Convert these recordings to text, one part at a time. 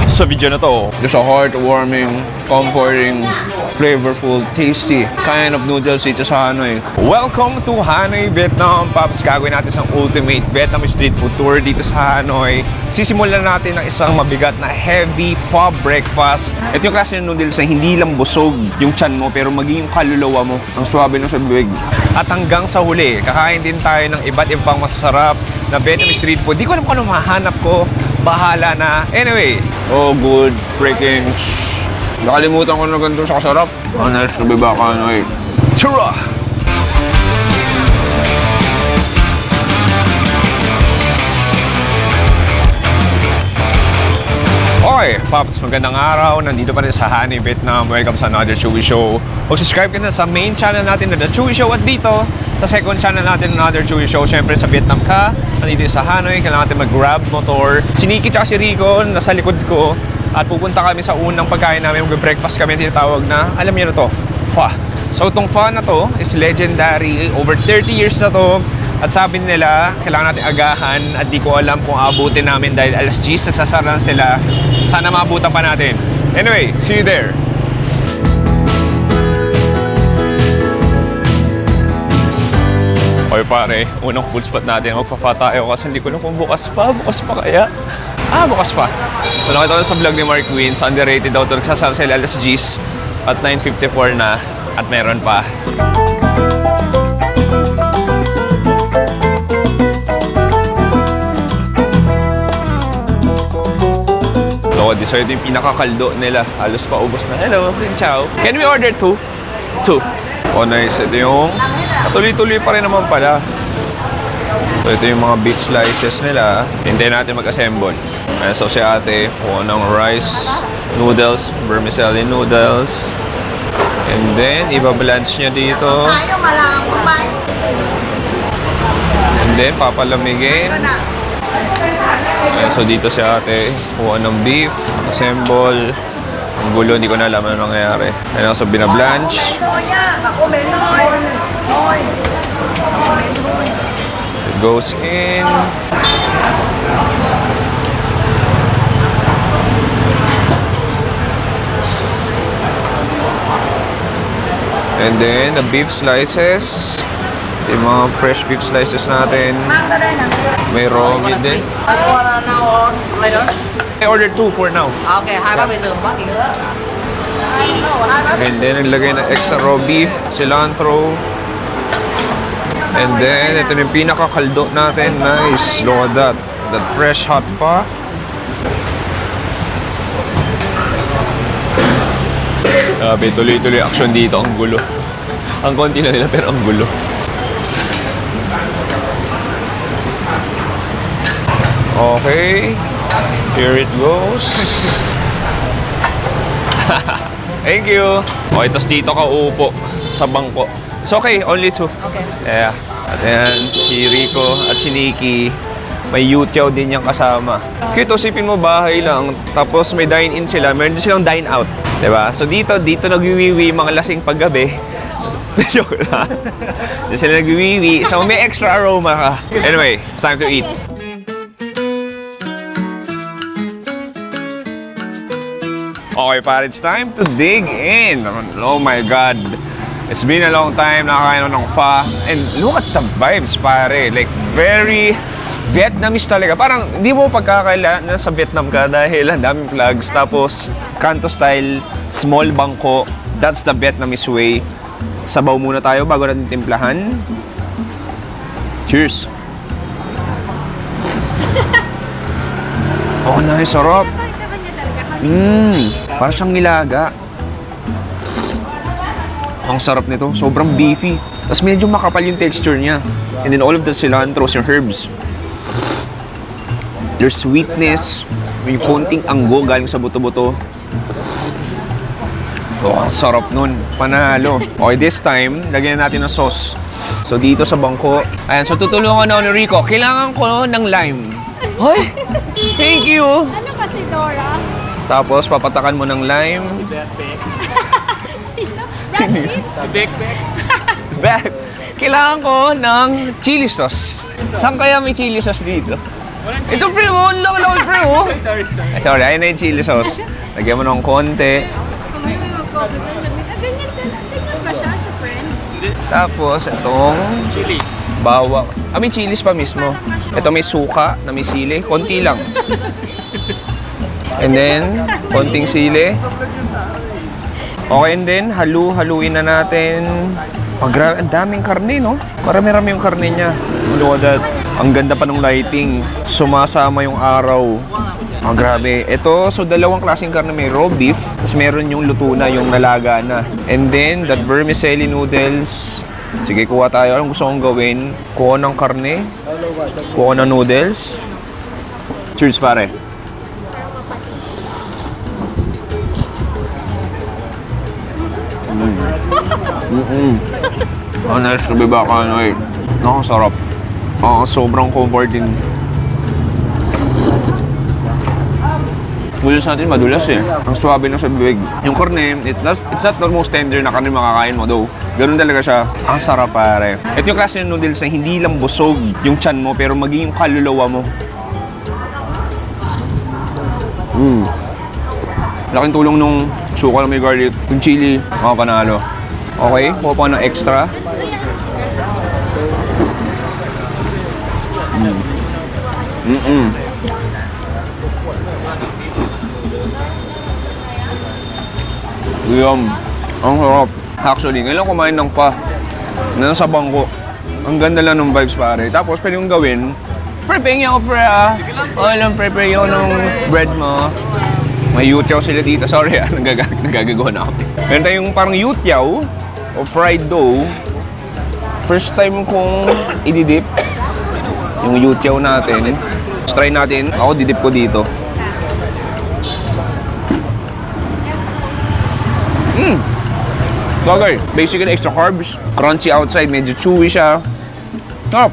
Sa video na to, just a heartwarming, comforting, flavorful, tasty kind of noodles dito sa Hanoi. Welcome to Hanoi, Vietnam, Pops. Gagawin natin isang ultimate Vietnamese street food tour dito sa Hanoi. Sisimulan natin ng isang mabigat na heavy pho breakfast. Ito yung klase ng noodles na hindi lang busog yung tiyan mo, pero maging yung kaluluwa mo. Ang swabe ng sa bibig. At hanggang sa huli, kakain din tayo ng iba't ibang masarap na Vietnamese street food. Di ko alam kung ano mahanap ko. Bahala na. Anyway, oh good freaking nakalimutan ko na ganito sa kasarap. Honest to be back, Hanoi. Tara! Okay, Pops, magandang araw. Nandito pa rin sa Hanoi, Vietnam. Welcome sa another Chewy Show. Mag-subscribe ka na sa main channel natin na The Chewy Show at dito sa second channel natin, another Chewy Show. Siyempre sa Vietnam ka, nandito sa Hanoi, kailangan natin mag-grab motor. Si Nikki tsaka si Rico nasa likod ko at pupunta kami sa unang pagkain namin. Mag-breakfast kami, tinatawag na, alam niyo na to, pho. So itong pho na to is legendary. Over 30 years na to. At sabi nila, kailangan natin agahan at di ko alam kung abutin namin dahil alas 10 nagsasara na sila. Sana maabutan pa natin. Anyway, see you there. Okay pare, unang food spot natin. Magpa-pho tayo kasi hindi ko alam kung bukas pa. Bukas pa kaya? Bukas pa. So, nakita ko sa vlog ni Mark Queen, sa underrated daw ito. Nagsasara sila alas 10 at 9:54 na at meron pa. So ito yung pinakakaldo nila. Halos pa ubos na. Hello, ciao. Can we order two? Two. Oh nice. Ito yung tuloy-tuloy pa rin naman pala. So ito yung mga beef slices nila. Hintayin natin mag-assemble. So si ate, kuha ng rice noodles, vermicelli noodles. And then, iba-blanch niya dito. And then, papalamigin. So dito si ate, kuha ng beef, assemble. Ang gulo, hindi ko na alam ano nangyayari. Ayan, so binablanch. It goes in. And then the beef slices. Yung mga fresh beef slices natin. May raw meat din. I ordered two for now. Okay, hai bác bây giờ bác ý nữa. And then naglagay ng extra raw beef, cilantro. And then ito yung pinakakaldo natin. Nice. Look at that. That fresh hot pho. Tuloy-tuloy action dito. Ang gulo. Ang konti na nila pero ang gulo. Okay, here it goes. Thank you. Okay, tapos dito ka uupo sa bangko. It's okay, only two. Okay. Yeah. At yan, si Rico at si Nikki. May YouTube din yung kasama. Kito, sipin mo bahay lang. Tapos may dine-in sila. Meron din silang dine-out. Diba? So dito nagwiwiwi mga lasing paggabi. Joke lang. Dito sila nagwiwiwi. So may extra aroma ka. Anyway, it's time to eat. Okay, pare, it's time to dig in. Oh my God. It's been a long time nakakain ako ng pho. And look at the vibes, pare. Like, very Vietnamese talaga. Parang, di mo pagkakaila na sa Vietnam ka dahil ang daming flags. Tapos, kanto style, small bangko. That's the Vietnamese way. Sabaw muna tayo bago natin timplahan. Cheers! Oh, nice. Sarap. Parang siyang nilaga. Ang sarap nito. Sobrang beefy. Tapos medyo makapal yung texture niya. And then all of the cilantros and herbs. There's sweetness. May konting anggo galing sa buto-buto. Oh, ang sarap nun. Panalo. Okay, this time, lagyan natin ng sauce. So dito sa bangko. Ayan, so tutulungan ako ni Rico. Kailangan ko ng lime. Hoy! Thank you! Ano kasi, Dora? Tapos, papatakan mo ng lime. Sino? Sino? Si Bekbek. Kailangan ko ng chili sauce. Saan kaya may chili sauce dito? Ito pre, oh. Lang pre, oh. Sorry. Sorry, ayun na yung chili sauce. Lagyan mo ng konti. Ganyan ba siya sa friend? Tapos, itong Chili. bawang. May chilis pa mismo. Ito may suka na may sili. Konti lang. And then, konting sili. Okay, and then, haluin na natin. Ang daming karne, no? Marami-rami yung karne niya. Look at that. Ang ganda pa ng lighting. Sumasama yung araw. Grabe. Ito, so dalawang klaseng karne. May raw beef, tapos meron yung luto na, yung nalaga na. And then, that vermicelli noodles. Sige, kuha tayo. Anong gusto kong gawin? Kuha ng karne. Kuha ng noodles. Cheers, pare. Honest, sabi ba ka ano eh. Nakasarap. Sobrang comforting. Noodles natin madulas eh. Ang swabe lang sa bibig. Yung karne, it's not the most tender na karne makakain mo though. Ganun talaga siya. Ang sarap pare. Ito yung klase ng noodles na hindi lang busog yung tiyan mo pero maging yung kaluluwa mo. Laking tulong nung suka na may garlic. Yung chili, mga panalo. Okay, kuha pa ng extra. Yum. Ang sarap. Actually, ngayon lang kumain ng pa. Nasa bangko. Ang ganda lang ng vibes pare. Tapos pwede kong gawin. Pre-ping ako pre ah. Okay lang pre-ping ako ng bread mo. May youtiao sila dito. Sorry ah, nagagagawa na ako. Meron tayong parang youtiao o fried dough. First time kong ididip yung youtiao natin. Let's try natin. Ako didip ko dito. Bagay. Basically extra carbs. Crunchy outside. Medyo chewy siya. Sarap.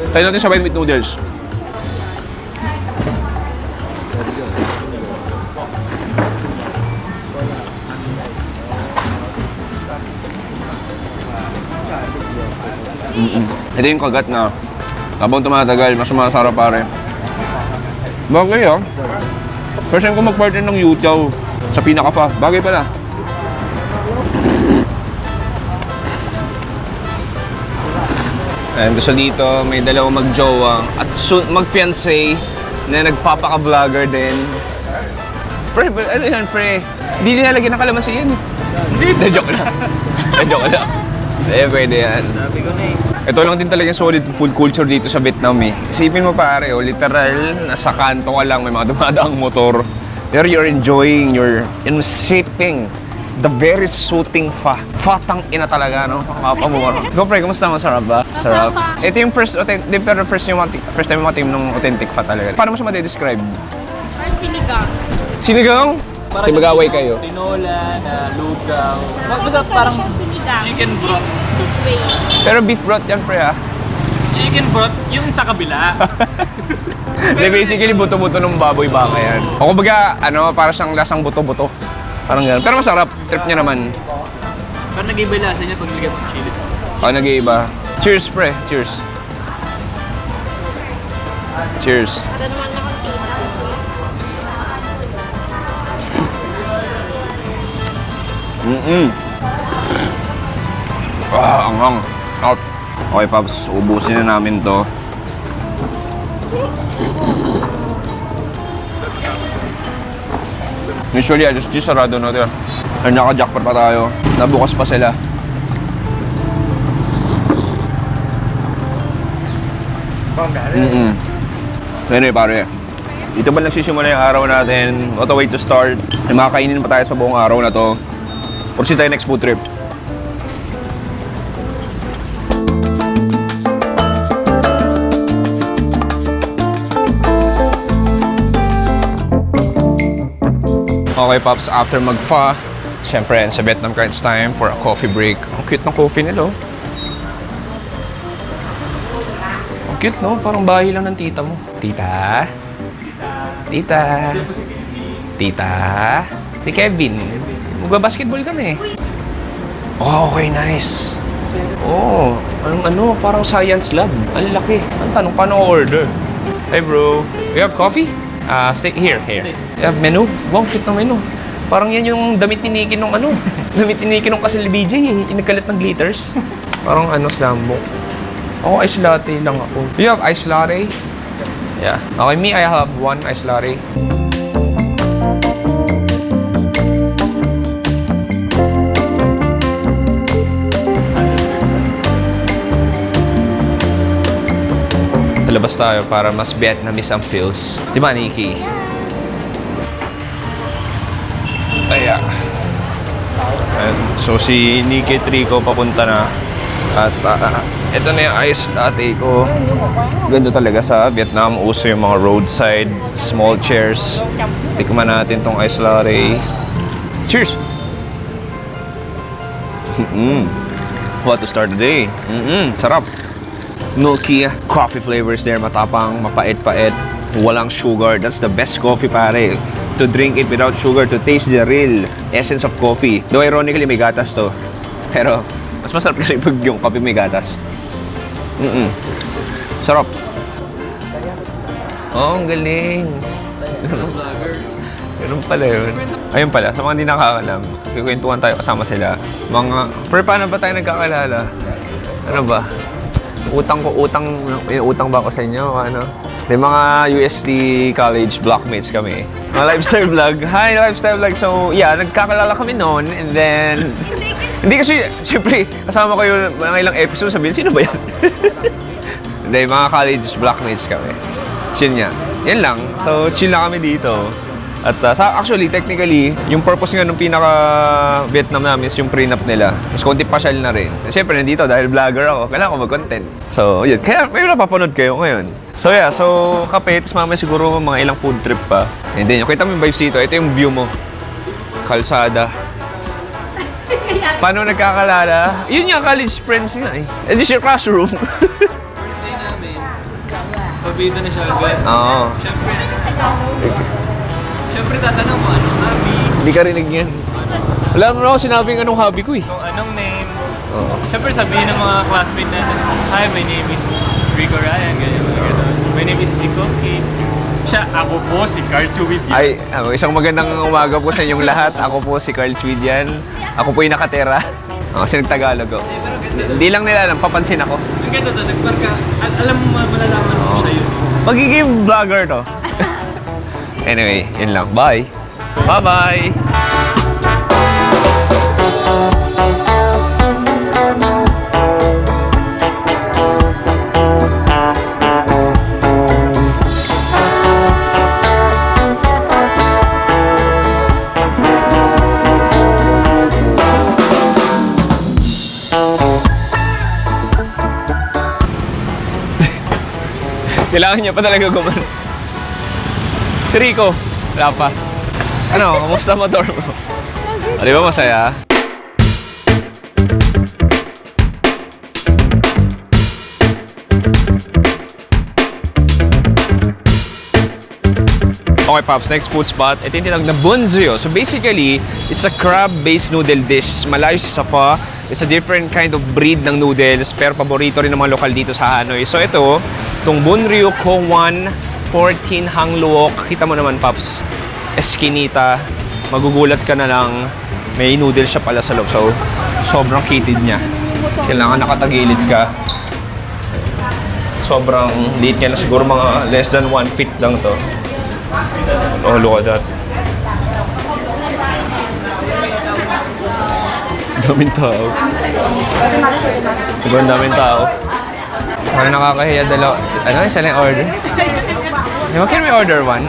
Tayo natin sabay with noodles. Ito yung kagat na habang tumatagal, mas masarap pare. Bagay ah. First time ko mag-partner ng youtiao sa pinaka-pa. Bagay pala. And so dito, may dalawang mag-jowa at mag-fiancé na nagpapaka-vlogger din. Pre, ano yan pre? Hindi nilalagyan ng kalamansi yan eh. Hindi. Joke lang. Joke lang. Pwede yan. Sabi ko na eh. Ito lang din talaga solid food culture dito sa Vietnam eh. Isipin mo pare, literal, nasa kanto ka lang, may mga dumadaang motor. Pero you're enjoying, you're sipping the very soothing pho. Fatang ina talaga, no? Kapamura. Go pre, kamusta? Masarap ba? Sarap. Ito yung first time matim ng authentic pho talaga. Paano mo siya ma-describe? Or sinigang? Sinigang? Kasi magaway kayo. Tinola na lugaw. Basta parang Siyang sinigang. chicken broth. Soup way. Pero beef broth yan pre ha. Chicken broth, yung sa kabila. Hindi, basically buto-buto ng baboy baka yan. O kumbaga, para siyang lasang buto-buto. Parang gano'n. Pero masarap. Trip niya naman. Pero nag-iba yung lasa niya pag nilagyan mo ng chili sauce. Nag-iiba. Cheers, pre. Cheers. Cheers. Para naman akong tita. Anghang. Out. Okay, Paps. Ubusin na namin to. Usually, alas 10 sarado na ito. Ay, naka-jackpot pa tayo. Nabukas pa sila. Anyway, pare. Dito ba nagsisimula yung araw natin? What a way to start. May makakainin pa tayo sa buong araw na to. Proceed tayo next food trip. Okay, Pops, after mag-pho, syempre, sa Vietnam ka, it's time for a coffee break. Ang cute ng coffee nila, oh. Ang cute, no? Parang bahay lang ng tita mo. Tita? Tita? Tita? Si Kevin. Magbabasketball kami. Oh, okay, nice. Oh, parang science lab. Ang laki. Ang tanong, paano order? Hey bro, you have coffee? Stay here. You have menu? Wow, cute ng menu. Parang yan yung damit ni Nikki nung ano. Damit ni Nikki nung kasi BJ eh. Inagalit ng glitters. Parang ano, slambok. Ako, ice latte lang ako. You have ice latte? Yes. Yeah. Okay, me, I have one ice latte. Labas tayo para mas Vietnamese ang feels. Di ba, Nikki? Ayan. So, si Nikki Trico papunta na. At ito na yung ice latte ko. Ganda talaga sa Vietnam. Uso yung mga roadside small chairs. Tikman natin tong ice latte. Cheers! What to start the day? Sarap. Milky coffee flavors there, matapang, mapait-pait, walang sugar. That's the best coffee, pare. To drink it without sugar, to taste the real essence of coffee. Though ironically, may gatas to. Pero, mas masarap kasi pag yung coffee may gatas. Sarap. Oh, ang galing. Ganun pala yun. Ayun pala, sa mga hindi nakakalam, kikwentuhan tayo kasama sila. Pero paano ba tayo nagkakalala? Ano ba? Utang ba ako sa inyo? Ano? May mga UST college blockmates kami. Mga lifestyle vlog. Hi, lifestyle vlog. So, yeah, nagkakalala kami noon. And then, hindi kasi, siyempre, kasama ko yung mga ilang episode, sabihin, sino ba yan? Hindi, mga college blockmates kami. So, yun nga. Yan lang. So, chill na kami dito. At actually, technically, yung purpose nga nung pinaka-Vietnam namin is yung prenup nila. Tapos konti pasyal na rin. Siyempre, nandito dahil vlogger ako, kailangan ko mag-content. So, yun. Kaya may napapanood kayo ngayon. So, yeah. So, kape. Tapos mamaya siguro mga ilang food trip pa. And then, kita mo yung vibes dito. Ito yung view mo. Kalsada. Paano nagkakalala? Yun yung college friends nga eh. And this is your classroom. First day namin, pabida na siya agad. Oo. Siyempre tatanong mo, anong hobby? Hindi ka rinig yan. Wala mo na ako sinabing anong hobby ko eh. Kung anong name. Oo. Siyempre sabihin ng mga classmate natin, hi, my name is Rico Ryan, ganyan, mga ganyan. My name is Nico Kate. Siya, ako po si Carl Chuid. Ay, isang magandang umaga po sa inyong lahat. Ako po si Carl Chuidian. Ako po yung nakatera. Kasi nagtagalog ako. Hindi lang nila alam, papansin ako. Ang ganda to, nagparka. Alam mo, malalaman mo siya yun. Magiging vlogger to. Anyway, yun lang. Bye! Bye-bye! Kailangan niya pa talaga gumano. Rico, wala pa. Ano, kamusta motor mo? O, di ba masaya? Okay, Pops, next food spot. Ito yung tinawag na Bunzyo. So basically, it's a crab-based noodle dish. Malayo sa pho. It's a different kind of breed ng noodles, pero paborito rin ng mga lokal dito sa Hanoi. So ito, itong Bunryu Kowan 14 Hang Luok. Kita mo naman, Pops, eskinita. Magugulat ka na lang, may noodles siya pala sa loob. So, sobrang kitid niya. Kailangan nakatagilid ka. Sobrang liit niya na, siguro mga less than 1 feet lang to. Oh, look at that. Daming tao. Sobrang daming tao. Parang nakakahiya dalawa. Ano? Isa lang order? What can we order one?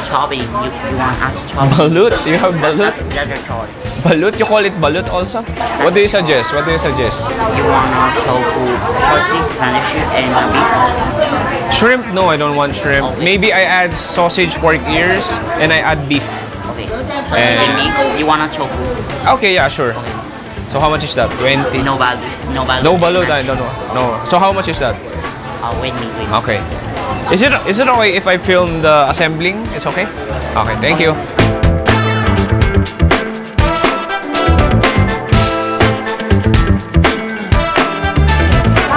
Chopping. You want us chopping? Balut? You have balut? Leather chopping. Balut? You call it balut also? What do you suggest? What do you suggest? You want tofu, sausage, Spanish and beef? Shrimp? No, I don't want shrimp. Okay. Maybe I add sausage, pork ears, and I add beef. Okay. Sausage and beef. You want a tofu? Okay, yeah, sure. So how much is that? 20? No balut. No balut. No balut, I don't know. No. So how much is that? Wait me. Okay. Is it okay if I film the assembling? It's okay? Okay, thank you.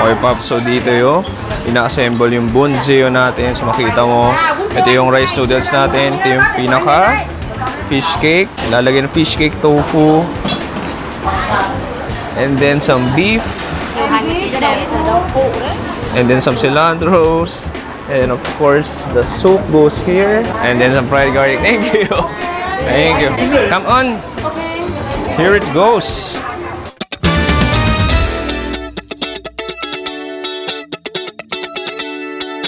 Okay, Pops. So dito yung ina-assemble yung bunzeo natin. So makita mo, ito yung rice noodles natin. Ito yung pinaka fish cake. Ilalagay ng fish cake, tofu. And then some beef. And then some cilantros. And of course, the soup goes here. And then some fried garlic. Thank you. Thank you. Come on. Here it goes.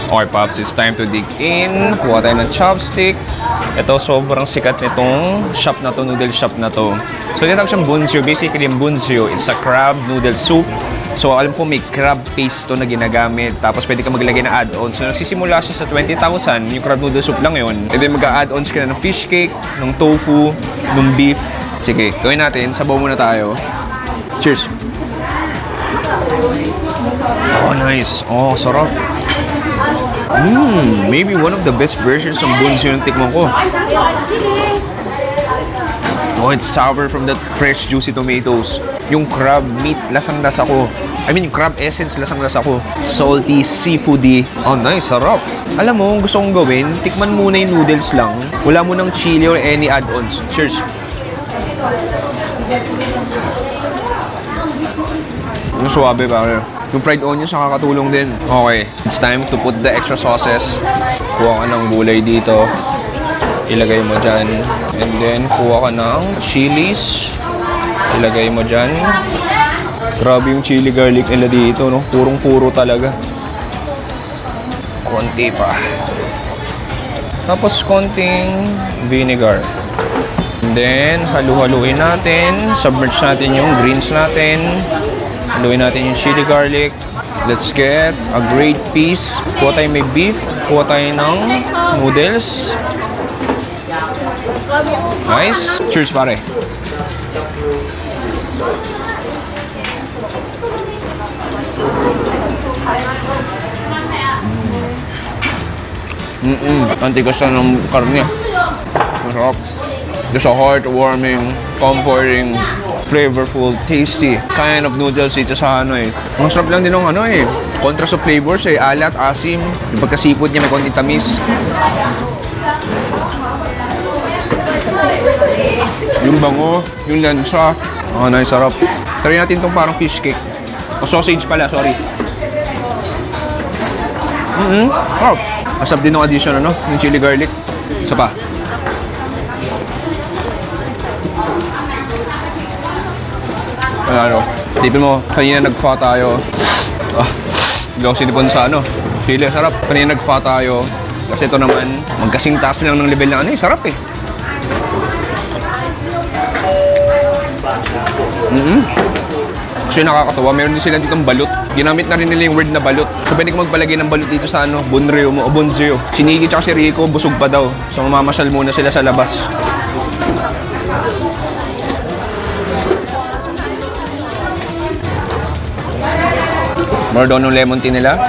Okay, Pops, it's time to dig in. Kuha tayo ng chopstick. Ito, sobrang sikat nitong shop na to, noodle shop na to. So, tinatawag siyang bunzeo. Basically, yung bunzeo, it's a crab noodle soup. So, alam ko may crab paste to na ginagamit. Tapos, pwede ka maglagay na add-ons. So, nagsisimula siya sa 20,000. Yung crab noodle soup lang yun. And then, mag-add-ons ka na ng fish cake, ng tofu, ng beef. Sige, gawin natin. Sabaw muna tayo. Cheers! Oh, nice. Oh, sarap. Maybe one of the best versions ng bunzeo yung tikman ko. Oh, it's sour from that fresh juicy tomatoes. Yung crab meat, lasang-lasa ko. I mean, yung crab essence, lasang-lasa ko. Salty, seafoody. Oh, nice, sarap. Alam mo, gusto kong gawin, tikman muna yung noodles lang. Wala mo ng chili or any add-ons. Cheers. Yung suwabe pare. Yung fried onions nakakatulong din. Okay, it's time to put the extra sauces. Kuha ka ng gulay dito. Ilagay mo dyan. And then, kuha ka ng chilies. Ilagay mo dyan. Grabe yung chili garlic nila dito, no? Purong-puro talaga. Konti pa. Tapos, konting vinegar. And then, halu-haluin natin. Submerge natin yung greens natin. Haluin natin yung chili garlic. Let's get a great piece. Kuha tayo may beef. Kuha tayo ng noodles. Nice. Cheers, pare. Antigas na ng karne. Masarap. Just a heartwarming, comforting, flavorful, tasty kind of noodles dito sa Hanoi. Ang sarap lang din ng contrast of flavors alat, asim, yung pagka-seafood niya may konting tamis. Yung bango, yung lansa. Oh, nice, sarap. Try natin itong parang fish cake. O sausage pala, sorry. Sarap. Masarap din ng addition, yung chili garlic. Isa pa. Tipin mo, kanina nagpa tayo. Hindi ako sinipon sa chili, sarap. Kanina nagpa tayo. Kasi ito naman, magkasing taas lang ng level ng sarap eh. Kasi nakakatawa, meron din sila ditong balot. Ginamit na rin nila yung word na balot. So pwede ka magpalagay ng balot dito sa bunreo mo o bunzeo. Si Nikki tsaka si Rico, busog pa daw. So mamamasyal muna sila sa labas. More daw ng lemon tea nila.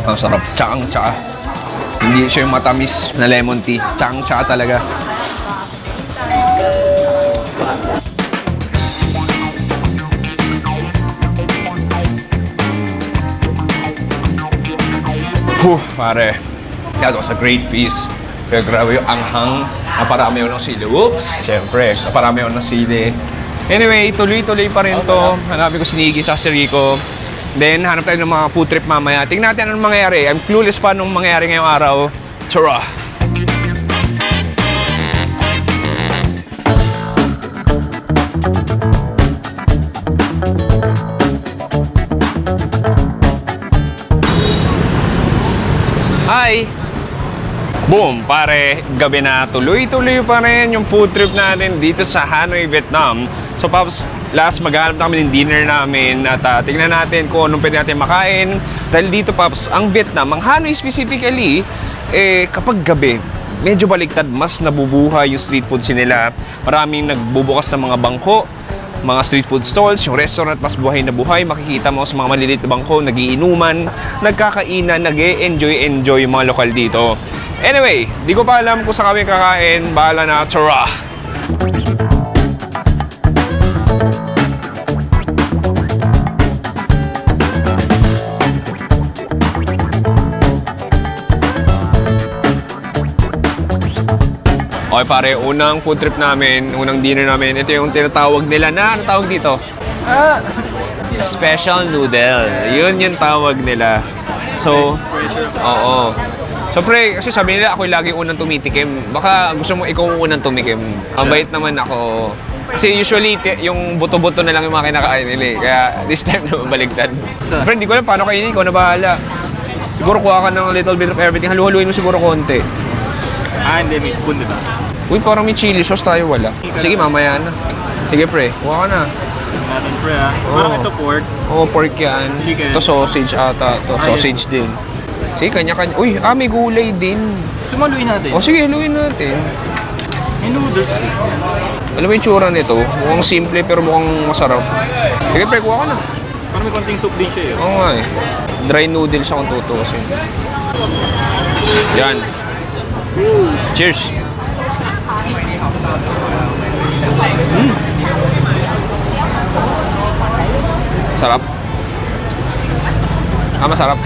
Ang sarap. Tsaka. Hindi siya yung matamis na lemon tea. Tsaka talaga. Pare. That was a great feast. Pero grabe yung anghang. Naparami ako ng sili. Oops! Siyempre, naparami ako ng sili. Anyway, tuloy-tuloy pa rin to. Hanapin ko si Nikki at si Rico. Then, hanap tayo ng mga food trip mamaya. Tingnan natin anong mangyayari. I'm clueless pa anong mangyayari ngayong araw. Tara! Hi! Boom! Pare, gabi na. Tuloy-tuloy pa rin yung food trip natin dito sa Hanoi, Vietnam. So, Pops, last maghanap na kami ng dinner namin at tingnan natin kung anong pwede natin makain. Dahil dito, Pops, ang Vietnam, ang Hanoi specifically, kapag gabi, medyo baliktad, mas nabubuhay yung street foods nila. Maraming nagbubukas ng mga bangko, mga street food stalls, yung restaurant mas buhay na buhay. Makikita mo sa mga maliliit na bangko, nagiinuman, nagkakainan, nag-e-enjoy yung mga lokal dito. Anyway, di ko pa alam kung saan kami kakain. Bahala na, tara! Okay pare, unang food trip namin, unang dinner namin, ito yung tinatawag nila na, ano tawag dito? Special noodle. Yun yung tawag nila. So, oo. So pre, kasi sabi nila ako yung laging unang tumitikim. Baka gusto mo ikaw unang tumikim. Mabait naman ako. Kasi usually, yung buto-buto na lang yung mga kinakain nila eh. Kaya this time naman baligtad. Friend, di ko alam paano kainin. Ikaw na bahala. Siguro kuha ka ng little bit of everything. Halu-haluin mo siguro konti. Hindi, may spoon, di ba? Uy, parang may chili sauce tayo wala. Sige, mamaya na. Sige pre, kuha ka na. Natin, pre, ha? Parang ito pork. Oo, pork yan. Chicken. Ito sausage ata. Ito, sausage din. Sige, kanya-kanya. Uy, may gulay din. Sumaluin natin. O sige, haluin natin. May noodles eh. Alam mo yung tsura nito? Mukhang simple pero mukhang masarap. Sige pre, kuha ka na. Parang may konting soup din siya eh. Oo nga eh. Dry noodles akong tutusin. Yan. Cheers! Sarap. Masarap.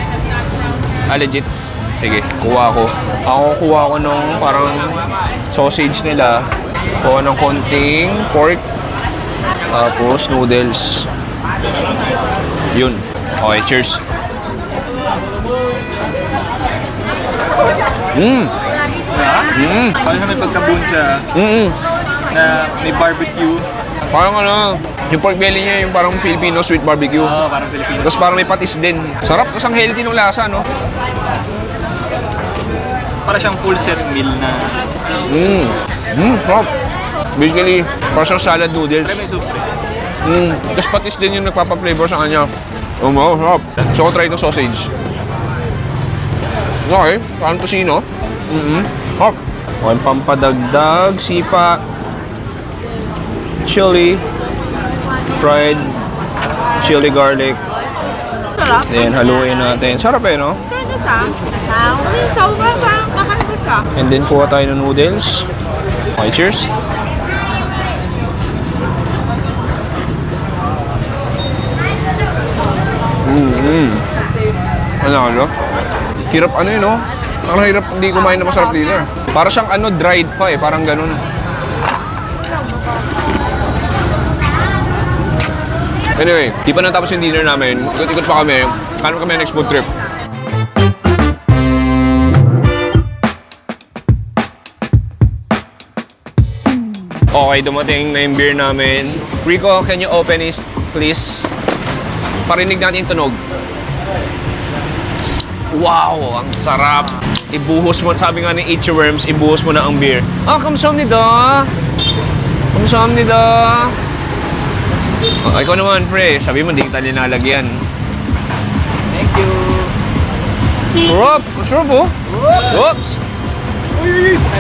Legit. Sige, kuha ko. Ako kuha ko nung parang sausage nila. Kuha ng konting pork. Tapos noodles. Yun. Okay, cheers. Parang may pagkabuncha na may barbecue. Parang yung pork belly niya yung parang Filipino sweet barbecue. Parang Filipino. Tapos parang may patis din. Sarap, tapos ang healthy ng lasa, no? Para siyang full set meal na. Sarap. Basically, parang siyang salad noodles. Pre, may soup, pre. Tapos patis din yung nagpapa-flavor sa kanya. Sarap. So, ko try itong sausage. Okay, parang tosino. Sarap. Okay, pampadagdag, sipa, chili, fried, chili garlic. Sarap. Then, haluin natin. Sarap eh, no? Fairness sobrang parang kakaiba siya. And then, kuha tayo ng noodles. Okay, cheers. Ano? Hirap yun, no? Parang hirap hindi kumain na masarap dito. Para siyang dried pa eh. Parang ganun. Anyway, di pa natapos yung dinner namin. Ikot-ikot pa kami. Kano kami next food trip? Okay, dumating na yung beer namin. Rico, can you open it, please? Parinig natin yung tunog. Wow, ang sarap. Ibuhos mo, sabi nga ni Itchy-Worms, ibuhos mo na ang beer. 감사합니다. 감사합니다. Ikaw naman, pre. Sabi mo, hindi kita linalagyan. Thank you. Sarap! Sarap, oh! Oops!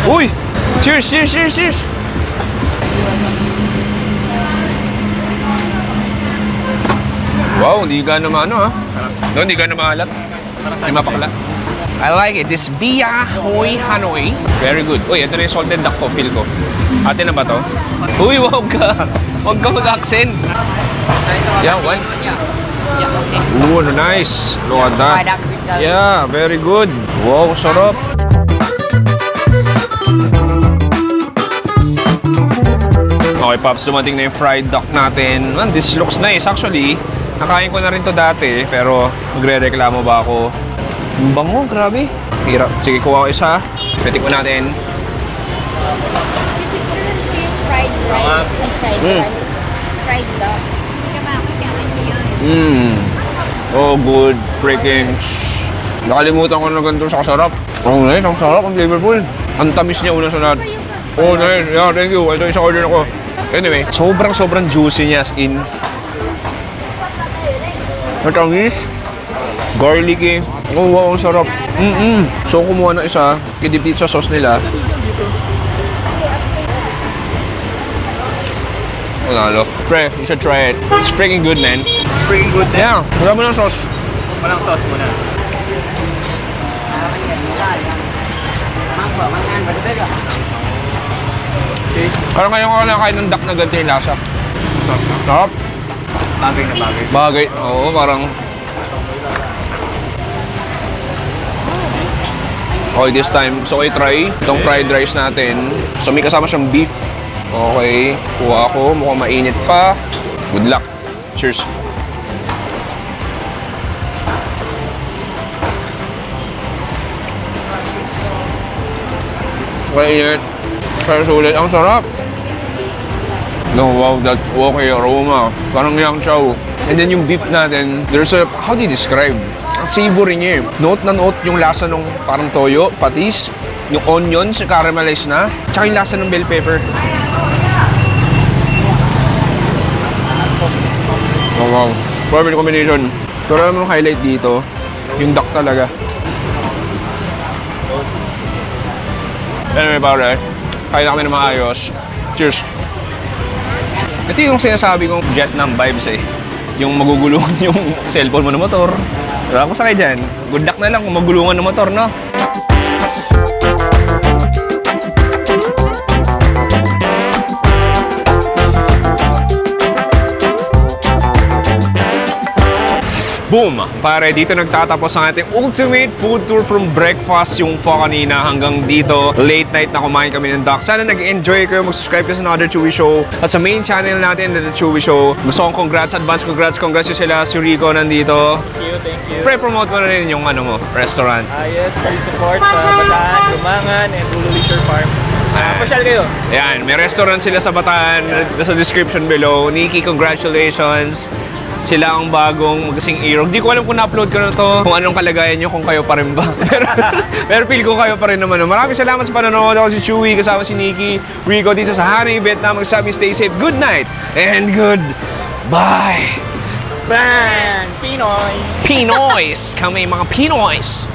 Uy! Cheers, cheers, cheers, cheers! Wow, hindi ka naman ha? No, hindi ka na maalat. Hindi mapakla. I like it. This Bia Hoi Hanoi. Very good. Uy, ito na yung salted duck ko. Feel ko. Atin na ba to? Uy, wag ka. Wag ka mag-accent. Yeah, one. Ooh, nice. Look at that. Yeah, very good. Wow, sarap. Okay, Pops, dumating na yung fried duck natin. Man, this looks nice. Actually, nakain ko na rin to dati, pero magre-reklamo ba ako? Ang bango, grabe. Hirap. Sige, kuha ko isa. Pitik ko natin. Fried rice and fried rice. Fried duck. Oh, good. Freaking nakalimutan ko na ganito sa kasarap. Oh, nice. Ang sarap. Ang flavorful. Ang tamis niya una sa lahat. Oh, nice. Yeah, thank you. Ito yung order ako. Anyway, sobrang juicy niya as in. Matamis. Garlicky. Oh, wow. Ang sarap. So, kumuha na isa. Kidipit sa sauce nila. Lalo. Pre, you should try it. It's freaking good, man. Freaking good na. Yeah. Wala mo ng sauce. Walang sauce muna. Okay. Parang ngayon ko lang kain ng duck na ganito yung lasa. Sarap na. Sarap. Bagay na bagay. Bagay. Oo, parang... Okay, this time gusto ko i-try itong fried rice natin. So may kasama siyang beef. Okay, kuha ako. Mukhang mainit pa. Good luck. Cheers. Mainit. Pero sulit. Ang sarap. No, wow, that's okay aroma. Parang yang chow. And then yung beef natin, there's a, how do you describe? Ang savory niya eh. Note na note yung lasa ng parang toyo, patis, yung onions, caramelize na, tsaka yung lasa ng bell pepper. Oh, wow. Perfect combination. Pero alam mo yung highlight dito, yung duck talaga. Anyway, pare, kain na kami ng maayos. Cheers! Ito yung sinasabi kong Vietnam vibes eh. Yung magugulungan yung cellphone mo ng motor. Wala akong sakay dyan. Good luck na lang kung magulungan ng motor, no? Boom! Pare, dito nagtatapos ang ating ultimate food tour from breakfast yung pho kanina hanggang dito. Late night na kumain kami ng duck. Sana nag-enjoy kayo. Mag-subscribe kayo sa Another Chewy Show. At sa main channel natin, The Chewy Show. Gusto kong congrats, advance congrats. Congrats yung sila. Si Rico nandito. Thank you. Pre-promote mo na rin yung ano mo, restaurant. Yes, please support sa Bataan, Lumangan, and Ulu Leisure Farm. Pasyal kayo. Ayan, may restaurant sila sa Bataan. Nasa description below. Nikki, congratulations. Sila ang bagong magasing Irog. Di ko alam kung na-upload ko na to, kung anong kalagayan nyo, kung kayo pa rin ba. pero feel ko kayo pa rin naman. Maraming salamat sa panonood. Ako si Chewy, kasama si Nikki, Rico dito sa Hanoi, Vietnam. Magsabi, stay safe. Good night and good bye. Bang! Pinoys! Pinoys! Kami mga Pinoys!